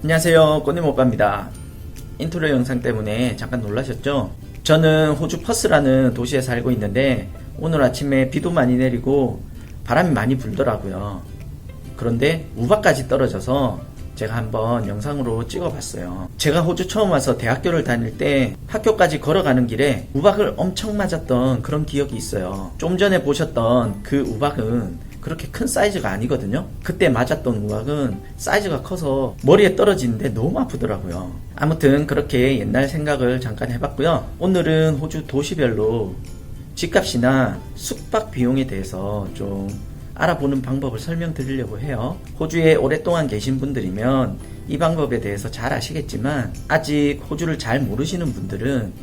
안녕하세요, 꽃님오빠입니다. 인트로 영상 때문에 잠깐 놀라셨죠? 저는 호주 퍼스라는 도시에 살고 있는데 오늘 아침에 비도 많이 내리고 바람이 많이 불더라고요. 그런데 우박까지 떨어져서 제가 한번 영상으로 찍어봤어요. 제가 호주 처음 와서 대학교를 다닐 때 학교까지 걸어가는 길에 우박을 엄청 맞았던 그런 기억이 있어요. 좀 전에 보셨던 그 우박은 그렇게 큰 사이즈가 아니거든요. 그때 맞았던 우박은 사이즈가 커서 머리에 떨어지는데 너무 아프더라고요. 아무튼 그렇게 옛날 생각을 잠깐 해봤고요. 오늘은 호주 도시별로 집값이나 숙박 비용에 대해서 좀 알아보는 방법을 설명드리려고 해요. 호주에 오랫동안 계신 분들이면 이 방법에 대해서 잘 아시겠지만 아직 호주를 잘 모르시는 분들은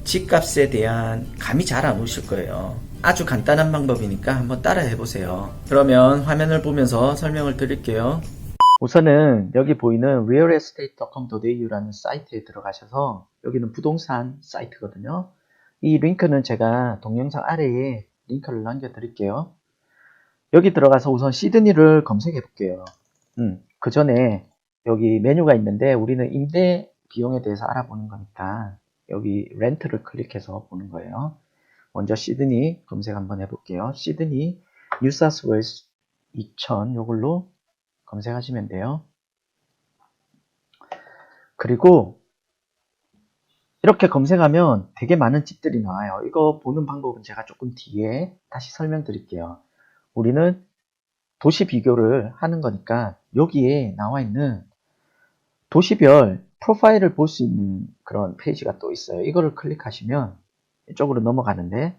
집값에 대한 감이 잘 안 오실 거예요. 아주 간단한 방법이니까 한번 따라 해보세요. 그러면 화면을 보면서 설명을 드릴게요. 우선은 여기 보이는 realestate.com.au라는 사이트에 들어가셔서 여기는 부동산 사이트거든요. 이 링크는 제가 동영상 아래에 링크를 남겨드릴게요. 여기 들어가서 우선 시드니를 검색해 볼게요. 그 전에 여기 메뉴가 있는데 우리는 임대 비용에 대해서 알아보는 거니까 여기 렌트를 클릭해서 보는 거예요. 먼저 시드니 검색 한번 해볼게요. 시드니 뉴사우스웨일스 2000 요걸로 검색하시면 돼요. 그리고 이렇게 검색하면 되게 많은 집들이 나와요. 이거 보는 방법은 제가 조금 뒤에 다시 설명드릴게요. 우리는 도시 비교를 하는 거니까 여기에 나와 있는 도시별 프로파일을 볼 수 있는 그런 페이지가 또 있어요. 이거를 클릭하시면 이쪽으로 넘어가는데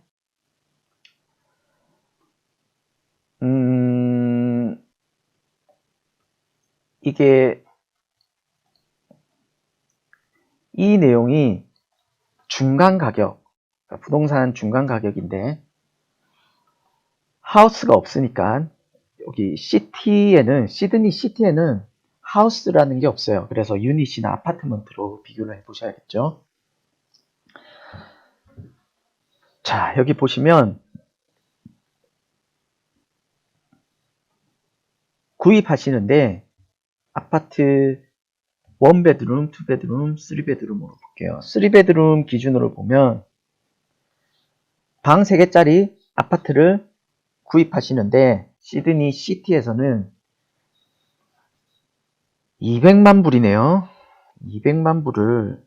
이게 이 내용이 중간 가격, 그러니까 부동산 중간 가격인데 하우스가 없으니까 여기 시드니 시티에는 하우스라는 게 없어요. 그래서 유닛이나 아파트먼트로 비교를 해보셔야겠죠. 자, 여기 보시면 구입하시는데 아파트 1베드룸, 2베드룸, 3베드룸으로 볼게요. 3베드룸 기준으로 보면 방 3개짜리 아파트를 구입하시는데 시드니 시티에서는 200만 불이네요. 200만 불을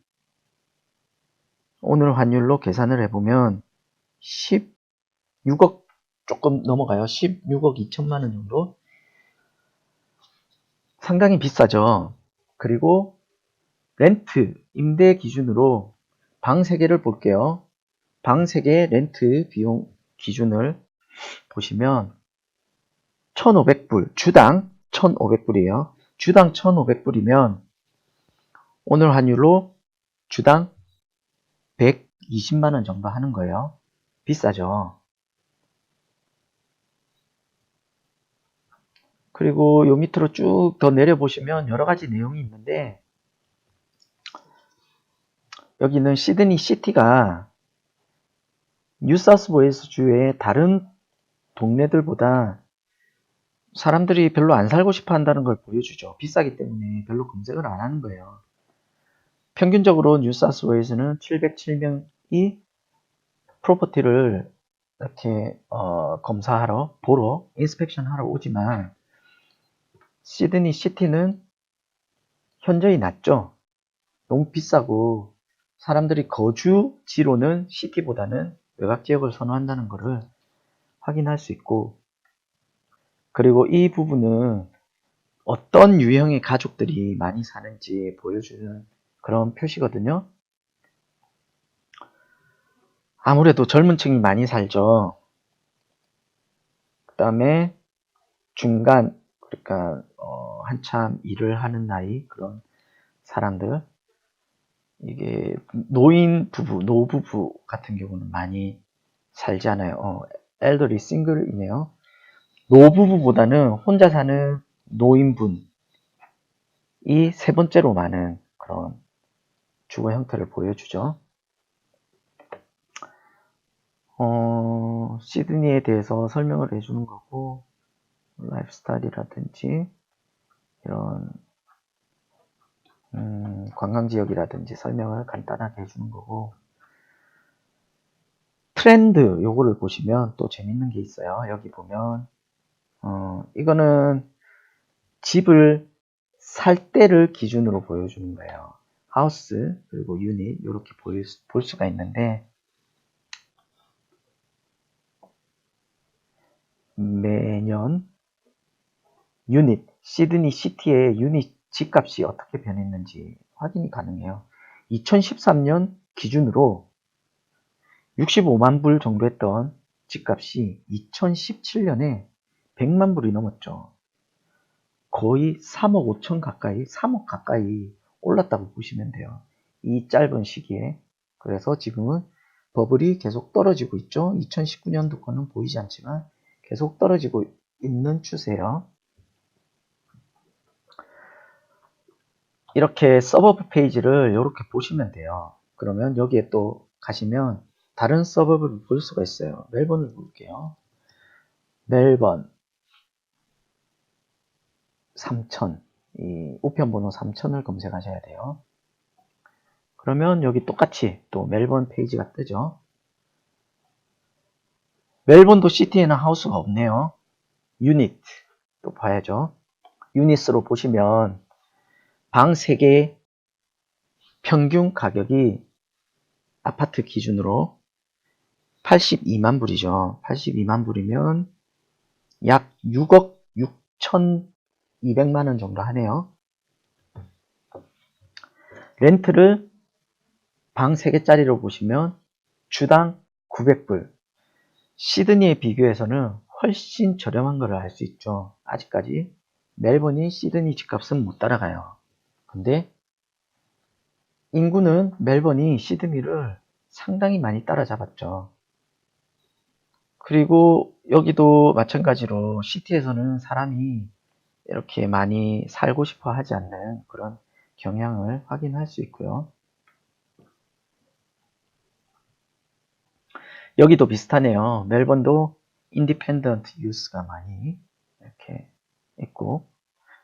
오늘 환율로 계산을 해보면 16억 조금 넘어가요. 16억 2천만 원 정도? 상당히 비싸죠. 그리고 렌트, 임대 기준으로 방 3개를 볼게요. 방 3개 렌트 비용 기준을 보시면 1,500불, 주당 1,500불이에요. 주당 1,500불이면 오늘 환율로 주당 120만원 정도 하는 거예요. 비싸죠. 그리고 요 밑으로 쭉 더 내려보시면 여러 가지 내용이 있는데 여기는 시드니 시티가 뉴사우스웨일스 주의 다른 동네들보다 사람들이 별로 안 살고 싶어 한다는 걸 보여주죠. 비싸기 때문에 별로 검색을 안 하는 거예요. 평균적으로 뉴사우스웨일스는 707명이 프로퍼티를 이렇게 검사하러, 보러, 인스펙션 하러 오지만 시드니 시티는 현저히 낮죠. 너무 비싸고 사람들이 거주지로는 시티보다는 외곽 지역을 선호한다는 것을 확인할 수 있고, 그리고 이 부분은 어떤 유형의 가족들이 많이 사는지 보여주는 그런 표시거든요. 아무래도 젊은 층이 많이 살죠. 그 다음에 중간, 그러니까 한참 일을 하는 나이 그런 사람들, 이게 노인 부부, 노부부 같은 경우는 많이 살지 않아요. 엘더리 싱글이네요. 노부부보다는 혼자 사는 노인분이 세 번째로 많은 그런 주거 형태를 보여주죠. 시드니에 대해서 설명을 해주는 거고, 라이프 스타일이라든지 이런 관광지역이라든지 설명을 간단하게 해주는 거고, 트렌드 요거를 보시면 또 재밌는 게 있어요. 여기 보면 이거는 집을 살 때를 기준으로 보여주는 거예요. 하우스 그리고 유닛 이렇게 볼 수가 있는데, 매년 유닛, 시드니 시티의 유닛 집값이 어떻게 변했는지 확인이 가능해요. 2013년 기준으로 65만 불 정도 했던 집값이 2017년에 100만 불이 넘었죠. 거의 3억 5천 가까이, 3억 가까이 올랐다고 보시면 돼요. 이 짧은 시기에. 그래서 지금은 버블이 계속 떨어지고 있죠. 2019년도 거는 보이지 않지만 계속 떨어지고 있는 추세예요. 이렇게 서버브 페이지를 이렇게 보시면 돼요. 그러면 여기에 또 가시면 다른 서버브를 볼 수가 있어요. 멜번을 볼게요. 멜번 3000, 이 우편번호 3000을 검색하셔야 돼요. 그러면 여기 똑같이 또 멜번 페이지가 뜨죠. 멜번도 시티에는 하우스가 없네요. 유닛 또 봐야죠. 유닛으로 보시면 방 3개 평균 가격이 아파트 기준으로 82만 불이죠. 82만 불이면 약 6억 6,200만 원 정도 하네요. 렌트를 방 3개짜리로 보시면 주당 900불. 시드니에 비교해서는 훨씬 저렴한 것을 알 수 있죠. 아직까지 멜번이 시드니 집값은 못 따라가요. 근데 인구는 멜번이 시드니를 상당히 많이 따라잡았죠. 그리고 여기도 마찬가지로 시티에서는 사람이 이렇게 많이 살고 싶어 하지 않는 그런 경향을 확인할 수 있고요. 여기도 비슷하네요. 멜번도 인디펜던트 유스가 많이 이렇게 있고,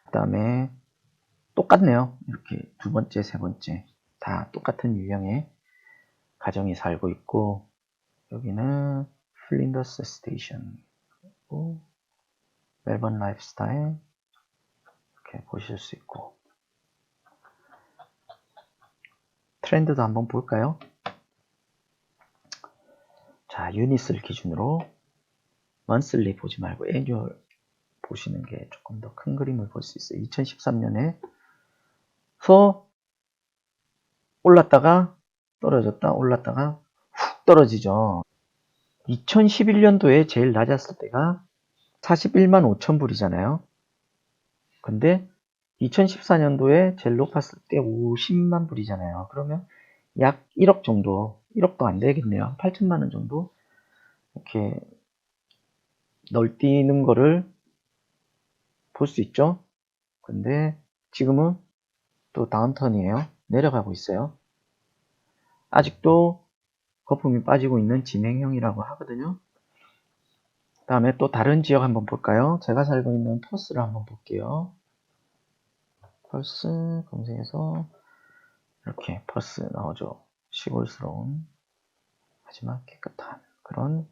그 다음에 똑같네요. 이렇게 두 번째, 세 번째 다 똑같은 유형의 가정이 살고 있고, 여기는 플린더스 스테이션, 멜번 라이프스타일 이렇게 보실 수 있고, 트렌드도 한번 볼까요? 자, 유닛을 기준으로 먼슬리 보지 말고 애뉴얼 보시는 게 조금 더 큰 그림을 볼 수 있어요. 2013년에서 올랐다가 떨어졌다 올랐다가 훅 떨어지죠. 2011년도에 제일 낮았을 때가 41만 5천 불이잖아요. 근데 2014년도에 제일 높았을 때 50만 불이잖아요. 그러면 약 1억 정도, 1억도 안 되겠네요. 8천만 원 정도 이렇게 널뛰는 거를 볼 수 있죠. 근데 지금은 또 다운턴이에요. 내려가고 있어요. 아직도 거품이 빠지고 있는 진행형이라고 하거든요. 그 다음에 또 다른 지역 한번 볼까요? 제가 살고 있는 퍼스를 한번 볼게요. 퍼스 검색해서 이렇게 퍼스 나오죠. 시골스러운 하지만 깨끗한 그런,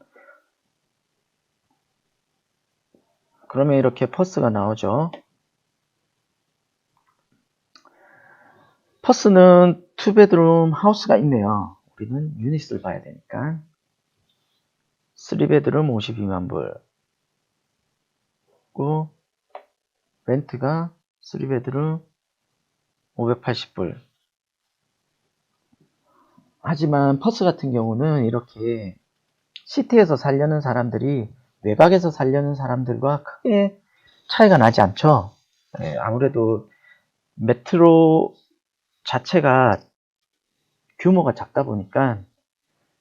그러면 이렇게 퍼스가 나오죠. 퍼스는 투베드룸 하우스가 있네요. 우리는 유닛을 봐야 되니까. 3베드룸 52만 불. 고 렌트가 3베드룸 580불. 하지만 퍼스 같은 경우는 이렇게 시티에서 살려는 사람들이 외곽에서 살려는 사람들과 크게 차이가 나지 않죠. 네, 아무래도 메트로 자체가 규모가 작다 보니까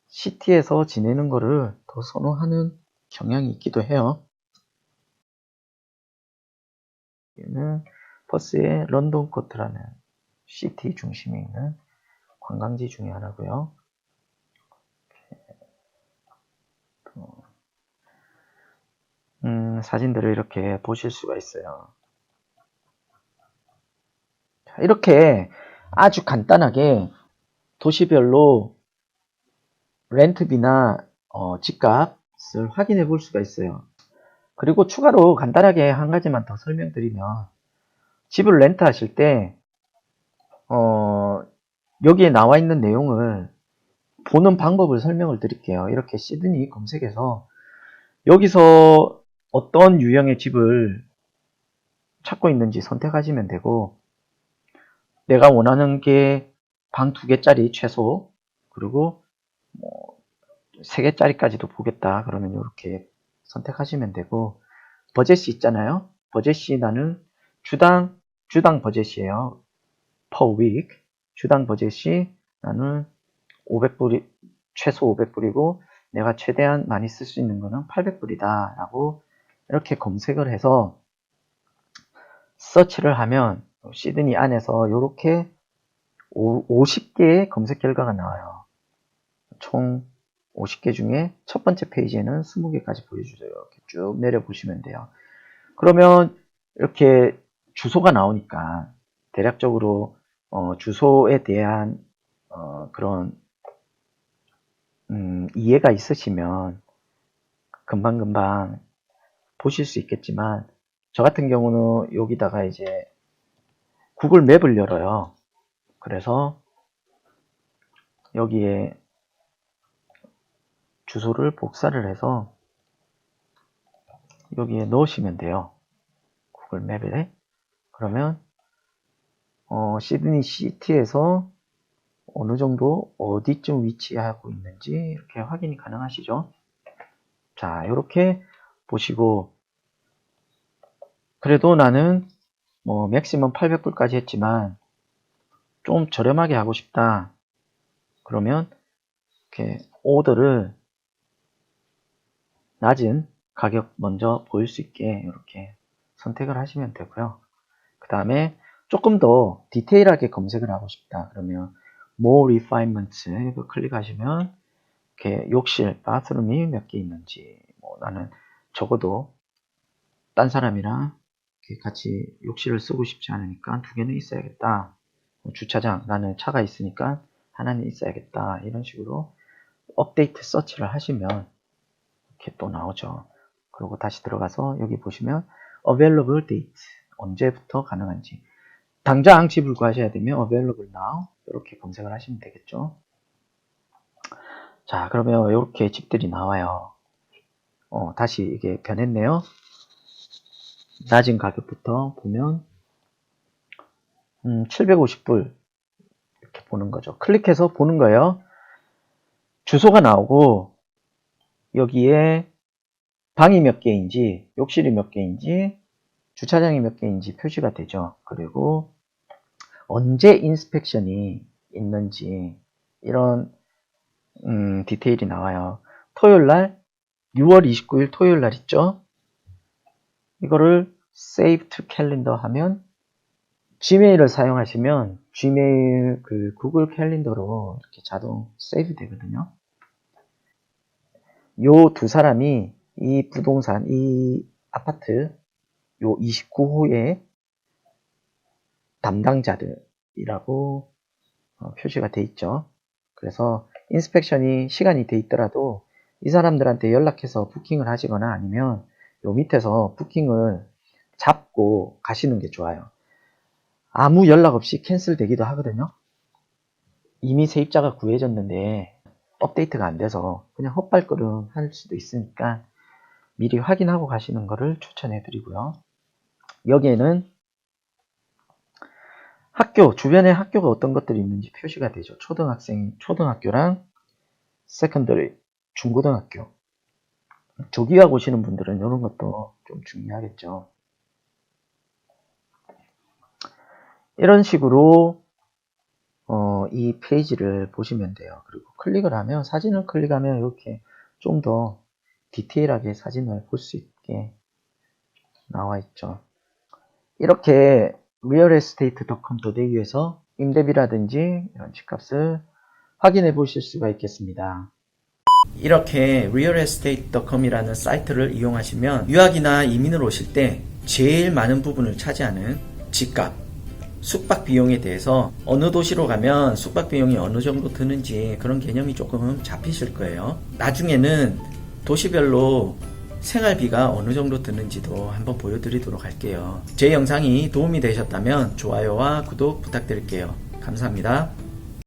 시티에서 지내는 거를 더 선호하는 경향이 있기도 해요. 여기는 퍼스의 런던 코트라는 시티 중심에 있는 관광지 중에 하나고요. 사진들을 이렇게 보실 수가 있어요. 자, 이렇게 아주 간단하게 도시별로 렌트비나 집값을 확인해 볼 수가 있어요. 그리고 추가로 간단하게 한 가지만 더 설명드리면, 집을 렌트 하실 때 여기에 나와 있는 내용을 보는 방법을 설명을 드릴게요. 이렇게 시드니 검색해서 여기서 어떤 유형의 집을 찾고 있는지 선택하시면 되고, 내가 원하는 게 방 2개짜리 최소, 그리고 뭐 3개짜리까지도 보겠다 그러면 이렇게 선택하시면 되고, 버젯이 있잖아요. 버젯이 나는 주당 버젯이에요. per week. 주당 버젯이 나는 500불이 최소 500불이고 내가 최대한 많이 쓸 수 있는 거는 800불이다 라고 이렇게 검색을 해서 서치를 하면 시드니 안에서 이렇게 50개의 검색 결과가 나와요. 총 50개 중에 첫 번째 페이지에는 20개까지 보여주세요. 이렇게 쭉 내려보시면 돼요. 그러면 이렇게 주소가 나오니까 대략적으로 주소에 대한 그런 이해가 있으시면 금방금방 보실 수 있겠지만, 저 같은 경우는 여기다가 이제 구글 맵을 열어요. 그래서 여기에 주소를 복사를 해서 여기에 넣으시면 돼요. 구글 맵에. 그러면 시드니 시티에서 어느 정도 어디쯤 위치하고 있는지 이렇게 확인이 가능하시죠. 자, 이렇게 보시고, 그래도 나는 뭐 맥시멈 800불까지 했지만 좀 저렴하게 하고 싶다 그러면 이렇게 오더를 낮은 가격 먼저 보일 수 있게 이렇게 선택을 하시면 되고요. 그 다음에 조금 더 디테일하게 검색을 하고 싶다 그러면 More Refinements 이거 클릭하시면 이렇게 욕실, 바스룸이 몇 개 있는지, 뭐 나는 적어도 딴 사람이랑 같이 욕실을 쓰고 싶지 않으니까 2개는 있어야겠다. 주차장, 나는 차가 있으니까 하나는 있어야겠다. 이런 식으로 업데이트 서치를 하시면 이렇게 또 나오죠. 그리고 다시 들어가서 여기 보시면 Available Date, 언제부터 가능한지. 당장 집을 구하셔야 되면 Available Now 이렇게 검색을 하시면 되겠죠. 자, 그러면 이렇게 집들이 나와요. 다시 이게 변했네요. 낮은 가격부터 보면 750불 이렇게 보는 거죠. 클릭해서 보는 거예요. 주소가 나오고 여기에 방이 몇 개인지, 욕실이 몇 개인지, 주차장이 몇 개인지 표시가 되죠. 그리고 언제 인스펙션이 있는지 이런 디테일이 나와요. 토요일날 6월 29일 토요일날 있죠. 이거를 Save to Calendar 하면 지메일을 사용하시면 지메일 그 구글 캘린더로 이렇게 자동 세이브 되거든요. 요 두 사람이 이 부동산, 이 아파트 요 29호의 담당자들이라고 표시가 돼 있죠. 그래서 인스펙션이 시간이 돼 있더라도 이 사람들한테 연락해서 부킹을 하시거나 아니면 요 밑에서 부킹을 잡고 가시는 게 좋아요. 아무 연락 없이 캔슬 되기도 하거든요. 이미 세입자가 구해졌는데 업데이트가 안 돼서 그냥 헛발걸음 할 수도 있으니까 미리 확인하고 가시는 것을 추천해 드리고요. 여기에는 학교, 주변에 학교가 어떤 것들이 있는지 표시가 되죠. 초등학교랑 세컨더리, 중고등학교. 조기학 오시는 분들은 이런 것도 좀 중요하겠죠. 이런 식으로 이 페이지를 보시면 돼요. 그리고 클릭을 하면, 사진을 클릭하면 이렇게 좀 더 디테일하게 사진을 볼 수 있게 나와 있죠. 이렇게 realestate.com.au에서 임대비라든지 이런 집값을 확인해 보실 수가 있겠습니다. 이렇게 realestate.com이라는 사이트를 이용하시면 유학이나 이민을 오실 때 제일 많은 부분을 차지하는 집값, 숙박 비용에 대해서 어느 도시로 가면 숙박 비용이 어느 정도 드는지 그런 개념이 조금 잡히실 거예요. 나중에는 도시별로 생활비가 어느 정도 드는지도 한번 보여드리도록 할게요. 제 영상이 도움이 되셨다면 좋아요와 구독 부탁드릴게요. 감사합니다.